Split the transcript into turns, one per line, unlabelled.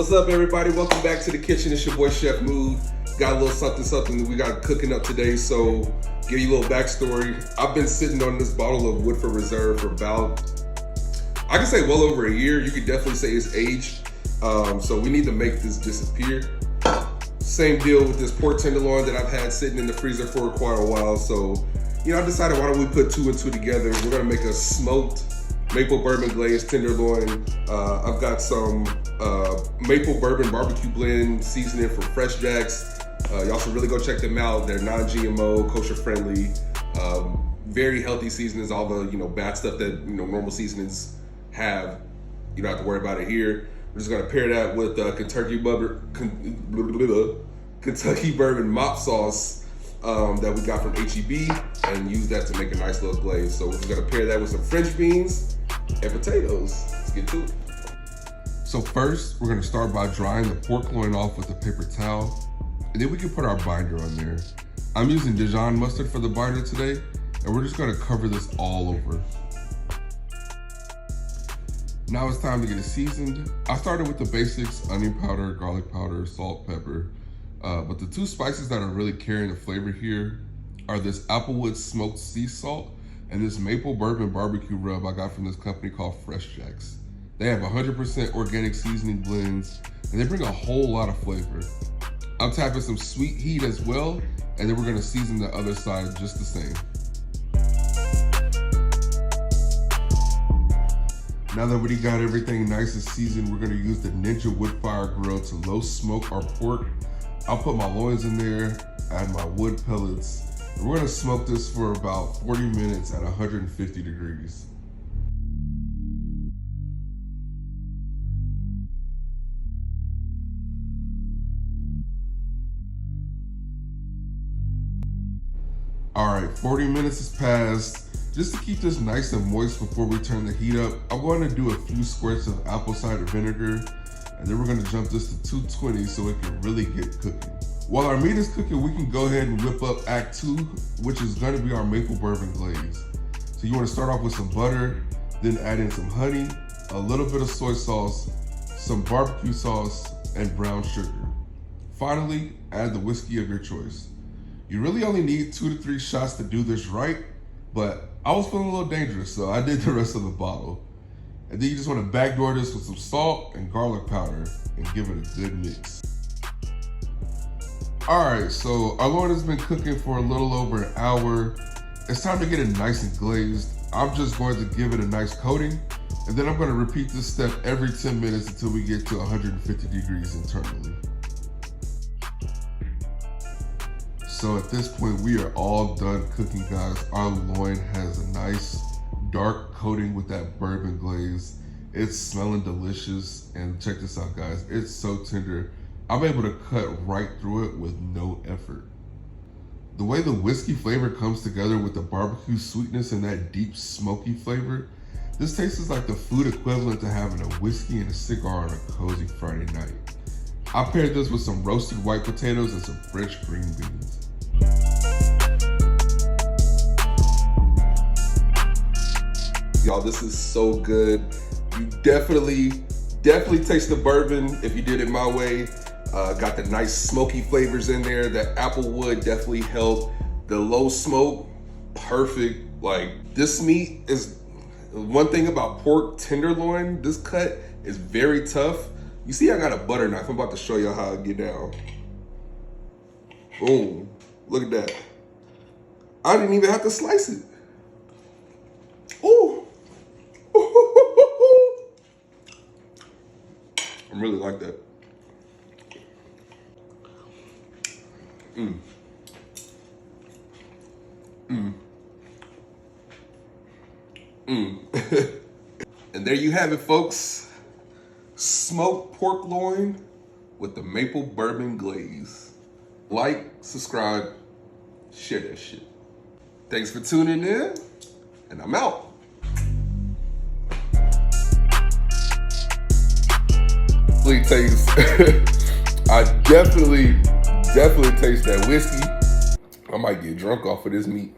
What's up, everybody? Welcome back to the kitchen. It's your boy Chef Mood. Got a little something that we got cooking up today. So, give you a little backstory. I've been sitting on this bottle of Woodfire Reserve for about, I can say well over a year. You could definitely say it's aged. So we need to make this disappear. Same deal with this pork tenderloin that I've had sitting in the freezer for quite a while. So, I decided why don't we put two and two together. We're gonna make a smoked maple bourbon glazed tenderloin. I've got some maple bourbon barbecue blend seasoning from Fresh Jacks. Y'all should really go check them out. They're non-GMO, kosher friendly, very healthy seasonings. All the bad stuff that normal seasonings have, you don't have to worry about it here. We're just gonna pair that with Kentucky bourbon mop sauce that we got from HEB and use that to make a nice little glaze. So we're just gonna pair that with some French beans and potatoes. Let's get to it. So first, we're gonna start by drying the pork loin off with a paper towel, and then we can put our binder on there. I'm using Dijon mustard for the binder today, and we're just gonna cover this all over. Now it's time to get it seasoned. I started with the basics: onion powder, garlic powder, salt, pepper. But the two spices that are really carrying the flavor here are this applewood smoked sea salt and this maple bourbon barbecue rub I got from this company called Fresh Jacks. They have 100% organic seasoning blends, and they bring a whole lot of flavor. I'm tapping some sweet heat as well, and then we're gonna season the other side just the same. Now that we got everything nice and seasoned, we're gonna use the Ninja Woodfire Grill to low smoke our pork. I'll put my loins in there, add my wood pellets, and we're gonna smoke this for about 40 minutes at 150 degrees. All right, 40 minutes has passed. Just to keep this nice and moist before we turn the heat up, I'm going to do a few squirts of apple cider vinegar, and then we're gonna jump this to 220 so it can really get cooking. While our meat is cooking, we can go ahead and whip up Act 2, which is gonna be our maple bourbon glaze. So you wanna start off with some butter, then add in some honey, a little bit of soy sauce, some barbecue sauce, and brown sugar. Finally, add the whiskey of your choice. You really only need 2 to 3 shots to do this right, but I was feeling a little dangerous, so I did the rest of the bottle. And then you just want to backdoor this with some salt and garlic powder and give it a good mix. All right, so our loin has been cooking for a little over an hour. It's time to get it nice and glazed. I'm just going to give it a nice coating, and then I'm going to repeat this step every 10 minutes until we get to 150 degrees internally. So at this point, we are all done cooking, guys. Our loin has a nice dark coating with that bourbon glaze. It's smelling delicious, and check this out, guys. It's so tender. I'm able to cut right through it with no effort. The way the whiskey flavor comes together with the barbecue sweetness and that deep smoky flavor, this tastes like the food equivalent to having a whiskey and a cigar on a cozy Friday night. I paired this with some roasted white potatoes and some French green beans. Y'all, this is so good. You definitely taste the bourbon if you did it my way. Got the nice smoky flavors in there. The apple wood definitely helped. The low smoke, perfect. Like, this meat is, one thing about pork tenderloin, this cut is very tough. You see I got a butter knife. I'm about to show you how I get down. Boom, look at that. I didn't even have to slice it. Ooh. I really like that. And there you have it, folks. Smoked pork loin with the maple bourbon glaze. Like, subscribe, share that shit. Thanks for tuning in, and I'm out. Taste. I definitely taste that whiskey. I might get drunk off of this meat.